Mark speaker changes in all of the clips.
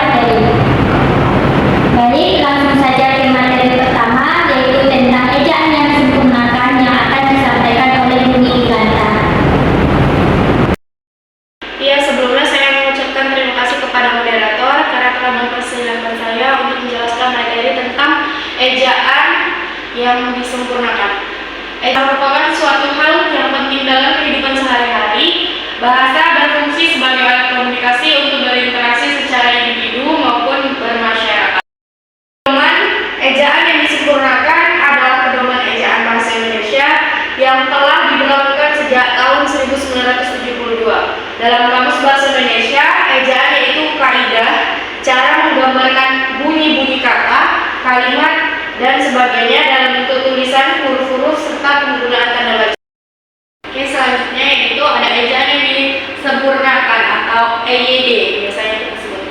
Speaker 1: materi. Baik, langsung saja ke materi pertama, yaitu tentang ejaan yang disempurnakan yang akan disampaikan oleh Buni Iganta.
Speaker 2: Ya, sebelumnya saya mengucapkan terima kasih kepada moderator karena telah mempersilahkan saya untuk menjelaskan materi tentang ejaan yang disempurnakan. Ejaan merupakan suatu hal yang penting dalam kehidupan sehari-hari. Bahasa berfungsi sebagai alat komunikasi untuk berinteraksi secara individu maupun bermasyarakat. Pedoman ejaan yang disempurnakan adalah pedoman ejaan bahasa Indonesia yang telah diberlakukan sejak tahun 1972. Dalam Kamus Bahasa Indonesia, ejaan yaitu kaidah, cara menggambarkan bunyi-bunyi kata, kalimat, dan sebagainya dalam bentuk tulisan, huruf-huruf, serta penggunaan tanda baca. Oke, selanjutnya yaitu ada ejaan yang disempurnakan atau EYD biasanya kita sebut.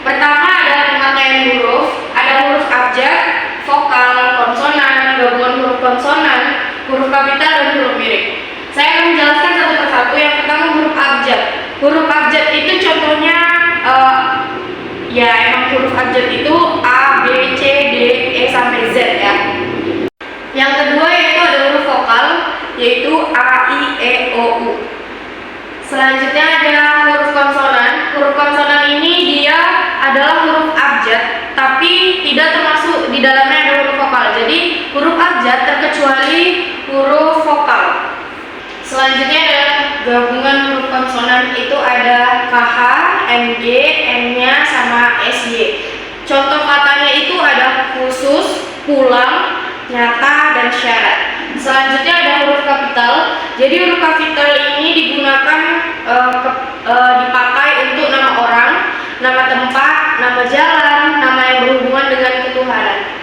Speaker 2: Pertama adalah pemakaian huruf, ada huruf abjad, vokal, konsonan, gabungan huruf konsonan, huruf kapital, dan huruf mirip. Saya akan menjelaskan satu persatu. Yang pertama huruf abjad. Huruf abjad itu contohnya ya emang huruf abjad itu A, B, C, D, E sampai Z ya. Yang kedua yaitu ada huruf vokal, yaitu A, I, E, O, U. Selanjutnya ada huruf konsonan. Huruf konsonan ini dia adalah huruf abjad, tapi tidak termasuk di dalamnya ada huruf vokal. Jadi huruf abjad terkecuali huruf vokal. Selanjutnya ada gabungan huruf konsonan, itu ada KH, MG, N-nya sama SY. Contoh katanya itu ada khusus, pulang, nyata, dan syarat. Selanjutnya ada huruf kapital. Jadi huruf kapital ini digunakan dipakai untuk nama orang, nama tempat, nama jalan, nama yang berhubungan dengan ketuhanan.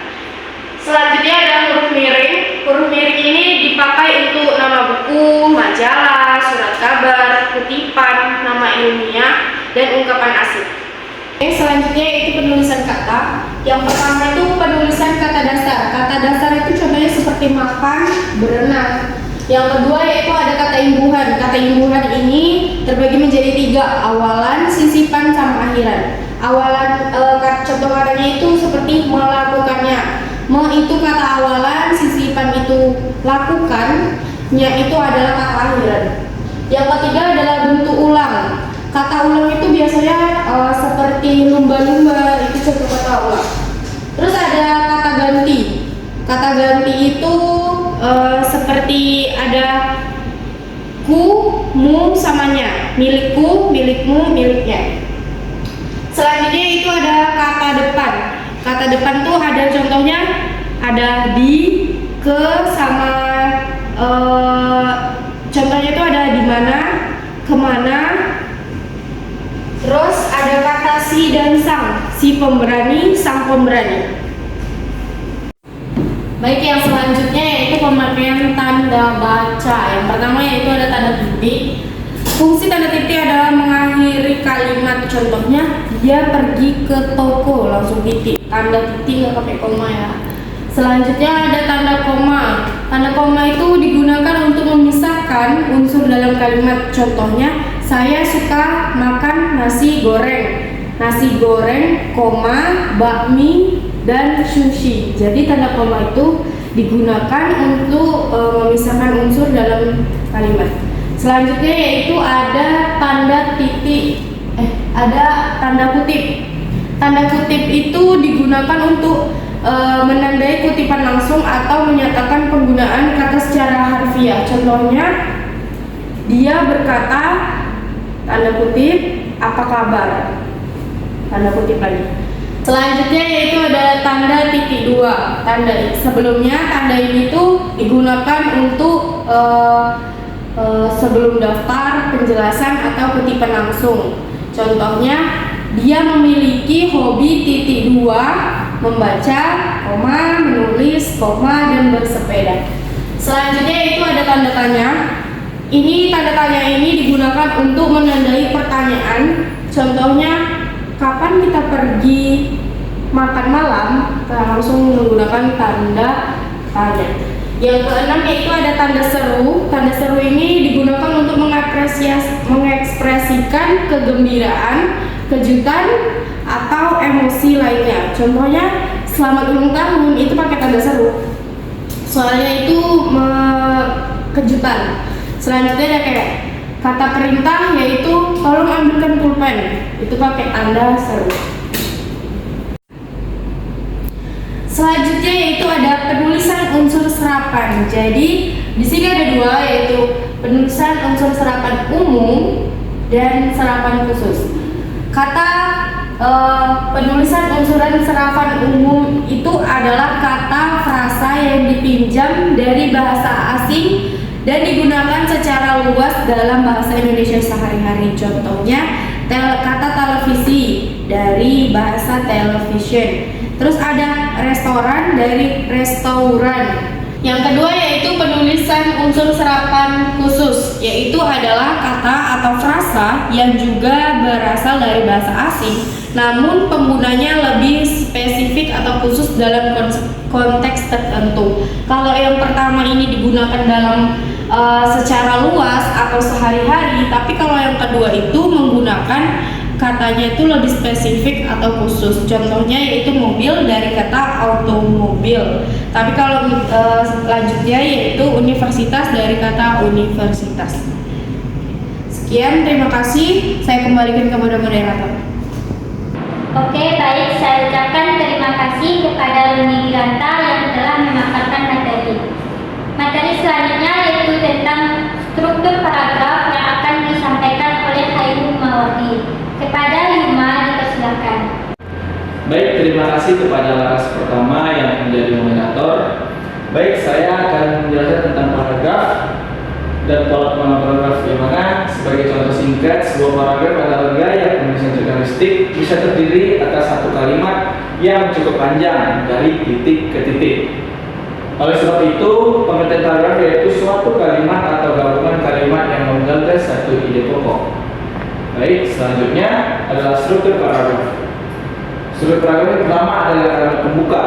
Speaker 2: Selanjutnya ada huruf miring. Huruf miring ini dipakai untuk nama buku, majalah, surat kabar, kutipan, nama ilmiah, dan ungkapan asli. Selanjutnya yaitu penulisan kata. Yang pertama itu penulisan kata dasar. Kata dasar itu contohnya seperti makan, berenang. Yang kedua yaitu ada kata imbuhan. Kata imbuhan ini terbagi menjadi 3, awalan, sisipan, sama akhiran. Awalan contoh katanya itu seperti melakukannya. Itu kata awalan, sisipan itu lakukan, nya itu adalah kata akhiran. Yang ketiga adalah bentuk ulang. Kata ulang itu biasanya seperti lumba-lumba, itu contoh kata ulang. Terus ada kata ganti. Kata ganti itu seperti ada ku, mu, samanya, milikku, milikmu, miliknya. Selanjutnya itu ada kata depan. Kata depan tuh ada contohnya, ada di, ke, sama contohnya itu ada di mana, kemana. Terus ada kata si dan sang, si pemberani, sang pemberani. Baik, yang selanjutnya yaitu pemakaian tanda baca. Yang pertama yaitu ada tanda titik. Fungsi tanda titik adalah mengakhiri kalimat. Contohnya, dia pergi ke toko, langsung titik. Tanda titik nggak pakai koma ya. Selanjutnya ada tanda koma. Tanda koma itu digunakan untuk memisahkan unsur dalam kalimat. Contohnya, saya suka makan nasi goreng. Nasi goreng, koma, bakmi, dan sushi. Jadi tanda koma itu digunakan untuk memisahkan unsur dalam kalimat. Selanjutnya yaitu ada tanda titik, ada tanda kutip. Tanda kutip itu digunakan untuk menandai kutipan langsung atau menyatakan penggunaan kata secara harfiah. Contohnya, dia berkata, tanda kutip, apa kabar? Tanda kutip lagi. Selanjutnya yaitu ada tanda titik 2. Tanda sebelumnya tanda ini tuh digunakan untuk sebelum daftar, penjelasan, atau kutipan langsung. Contohnya, dia memiliki hobi titik 2, membaca, koma, menulis, koma, dan bersepeda. Selanjutnya itu ada tanda tanya. Ini tanda tanya ini digunakan untuk menandai pertanyaan. Contohnya, kapan kita pergi makan malam? Kita langsung menggunakan tanda tanya. Yang keenam yaitu ada tanda seru. Tanda seru ini digunakan untuk mengekspresikan kegembiraan, kejutan,
Speaker 3: atau emosi lainnya. Contohnya selamat ulang tahun itu pakai tanda seru, soalnya itu kejutan. Selanjutnya ada kayak kata perintah, yaitu tolong ambilkan pulpen, itu pakai tanda seru. Selanjutnya yaitu ada penulisan unsur serapan. Jadi di sini ada dua, yaitu penulisan unsur serapan umum dan serapan khusus. Kata penulisan unsuran serapan umum itu adalah kata frasa yang dipinjam dari bahasa asing dan digunakan secara luas dalam bahasa Indonesia sehari-hari. Contohnya kata televisi dari bahasa television. Terus ada restoran dari restoran. Yang kedua yaitu penulisan unsur serapan khusus, yaitu adalah kata atau frasa yang juga berasal dari bahasa asing, namun penggunanya lebih spesifik atau khusus dalam konteks tertentu. Kalau yang pertama ini digunakan dalam secara luas atau sehari-hari, tapi kalau yang kedua itu menggunakan katanya itu lebih spesifik atau khusus. Contohnya yaitu mobil dari kata automobil. Tapi kalau selanjutnya yaitu universitas dari kata universitas. Sekian, terima kasih. Saya kembalikan kepada moderator.
Speaker 1: Oke, baik. Saya ucapkan terima kasih kepada Luni Giranta yang telah memaparkan materi. Materi selanjutnya yaitu tentang struktur paragraf yang akan disampaikan oleh Hayu Mawardi. Kepada Yuma dipersilakan.
Speaker 4: Baik, terima kasih kepada Laras pertama yang menjadi moderator. Baik, saya akan menjelaskan tentang paragraf dan pola pengembangan paragraf, di mana sebagai contoh singkat sebuah paragraf adalah gaya penulisan jurnalistik bisa terdiri atas satu kalimat yang cukup panjang dari titik ke titik. Oleh sebab itu, pengertian paragraf yaitu suatu kalimat atau gabungan kalimat yang menggagas satu ide pokok. Baik, selanjutnya adalah struktur paragraf. Struktur paragraf yang pertama adalah kalimat pembuka,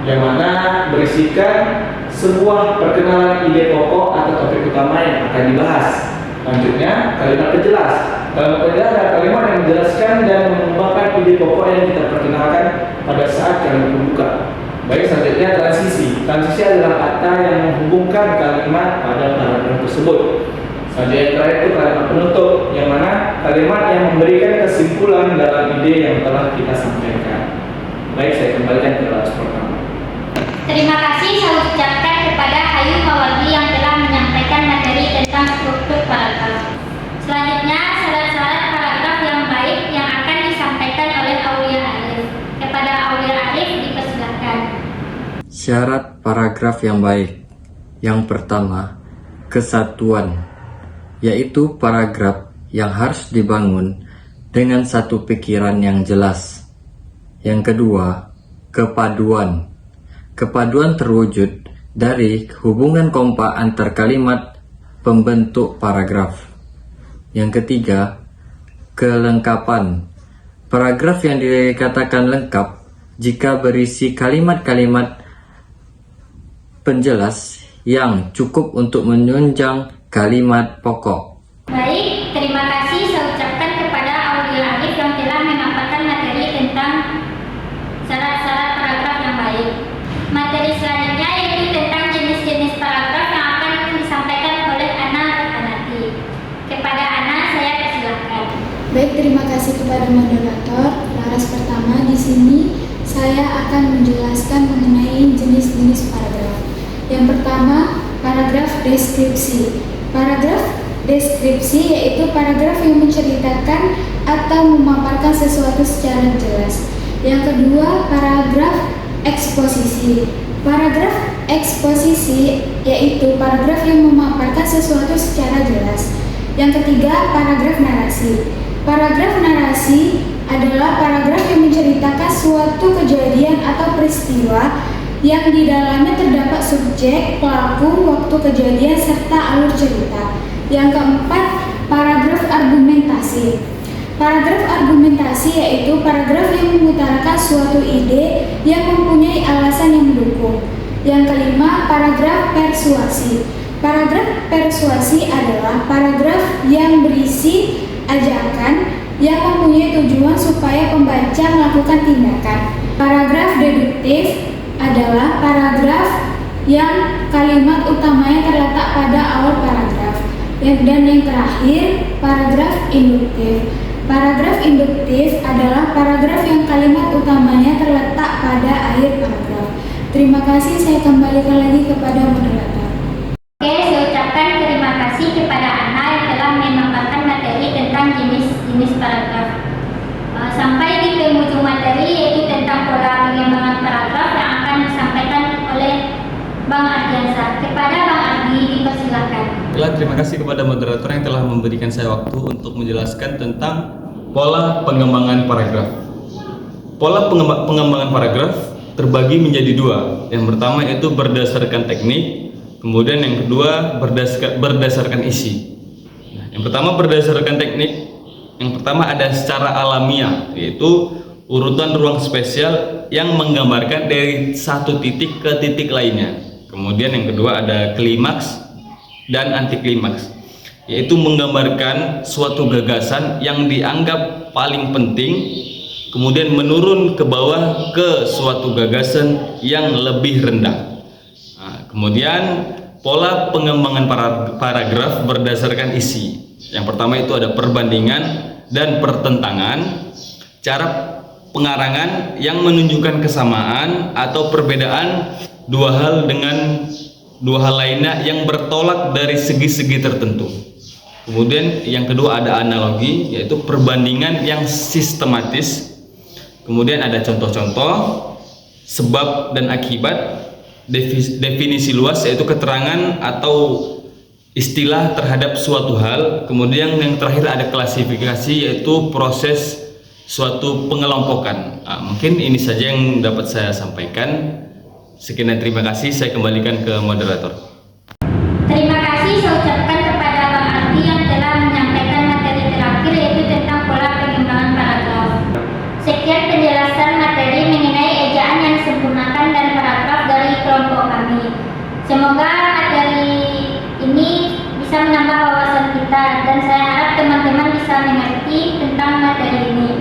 Speaker 4: yang mana berisikan sebuah perkenalan ide pokok atau topik utama yang akan dibahas. Selanjutnya, kalimat penjelas. Kalimat penjelas adalah kalimat yang menjelaskan dan mengembangkan ide pokok yang kita perkenalkan pada saat kalimat pembuka. Baik, selanjutnya transisi. Transisi adalah kata yang menghubungkan kalimat pada paragraf tersebut. Selanjutnya yang terakhir itu kalimat penutup, yang mana kalimat yang memberikan kesimpulan dalam ide yang telah kita sampaikan. Baik, saya kembalikan ke kelas pertama.
Speaker 1: Terima kasih saya ucapkan kepada Hayu Mawardi yang telah menyampaikan materi tentang struktur paragraf. Selanjutnya, syarat-syarat paragraf yang baik yang akan disampaikan oleh Aulia Arif. Kepada Aulia Arif dipersilakan.
Speaker 5: Syarat paragraf yang baik. Yang pertama, kesatuan, yaitu paragraf yang harus dibangun dengan satu pikiran yang jelas. Yang kedua, kepaduan. Kepaduan terwujud dari hubungan kompak antar kalimat pembentuk paragraf. Yang ketiga, kelengkapan. Paragraf yang dikatakan lengkap jika berisi kalimat-kalimat penjelas yang cukup untuk menunjang kalimat pokok.
Speaker 1: Baik, terima kasih saya ucapkan kepada Aulia Arif yang telah memaparkan materi tentang syarat-syarat paragraf yang baik. Materi selanjutnya yaitu tentang jenis-jenis paragraf yang akan disampaikan oleh Ana Anati. Kepada Ana saya persilakan.
Speaker 6: Baik, terima kasih kepada moderator. Laras pertama di sini saya akan menjelaskan mengenai jenis-jenis paragraf. Yang pertama, paragraf deskripsi. Paragraf deskripsi yaitu paragraf yang menceritakan atau memaparkan sesuatu secara jelas. Yang kedua, paragraf eksposisi. Paragraf eksposisi yaitu paragraf yang memaparkan sesuatu secara jelas. Yang ketiga, paragraf narasi. Paragraf narasi adalah paragraf yang menceritakan suatu kejadian atau peristiwa yang di dalamnya terdapat subjek, pelaku, waktu kejadian, serta alur cerita. Yang keempat, paragraf argumentasi. Paragraf argumentasi yaitu paragraf yang mengutarakan suatu ide yang mempunyai alasan yang mendukung. Yang kelima, paragraf persuasi. Paragraf persuasi adalah paragraf yang berisi ajakan, yang mempunyai tujuan supaya pembaca melakukan tindakan. Paragraf deduktif adalah paragraf yang kalimat utamanya terletak pada awal paragraf. Dan yang terakhir, paragraf induktif. Paragraf induktif adalah paragraf yang kalimat utamanya terletak pada akhir paragraf. Terima kasih, saya kembalikan lagi kepada moderator.
Speaker 1: Oke, saya ucapkan terima kasih kepada Ana yang telah memaparkan materi tentang jenis-jenis paragraf. Sampai di penghujung materi, yaitu tentang pola pengembangan paragraf yang akan disampaikan oleh Bang Ardiansa. Kepada Bang Ardi, dipersilakan.
Speaker 7: Terima kasih kepada moderator yang telah memberikan saya waktu untuk menjelaskan tentang pola pengembangan paragraf. Pola pengembangan paragraf terbagi menjadi dua. Yang pertama itu berdasarkan teknik, kemudian yang kedua berdasarkan isi. Yang pertama berdasarkan teknik. Yang pertama ada secara alamiah, yaitu urutan ruang spesial yang menggambarkan dari satu titik ke titik lainnya. Kemudian yang kedua ada klimaks dan anti klimaks, yaitu menggambarkan suatu gagasan yang dianggap paling penting, kemudian menurun ke bawah ke suatu gagasan yang lebih rendah. Kemudian pola pengembangan paragraf berdasarkan isi. Yang pertama itu ada perbandingan dan pertentangan, cara pengarangan yang menunjukkan kesamaan atau perbedaan dua hal dengan dua hal lainnya yang bertolak dari segi-segi tertentu. Kemudian yang kedua ada analogi, yaitu perbandingan yang sistematis. Kemudian ada contoh-contoh, sebab dan akibat, definisi luas yaitu keterangan atau istilah terhadap suatu hal. Kemudian yang terakhir ada klasifikasi, yaitu proses suatu pengelompokan. Mungkin ini saja yang dapat saya sampaikan. Sekian dan terima kasih, saya kembalikan ke moderator.
Speaker 1: Terima kasih saya ucapkan kepada Bang Ardi yang telah menyampaikan materi terakhir, yaitu tentang pola pengembangan paragraf. Sekian penjelasan materi mengenai ejaan yang disempurnakan dan paragraf dari kelompok kami. Semoga materi ini bisa menambah wawasan kita, dan saya harap teman-teman bisa mengerti tentang materi ini.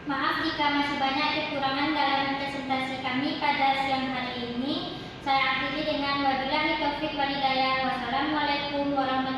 Speaker 1: Maaf jika masih banyak kekurangan dalam presentasi kami pada siang hari ini. Saya akhiri dengan wabillahi taufiq walhidayah. Wassalamualaikum warahmatullahi wabarakatuh.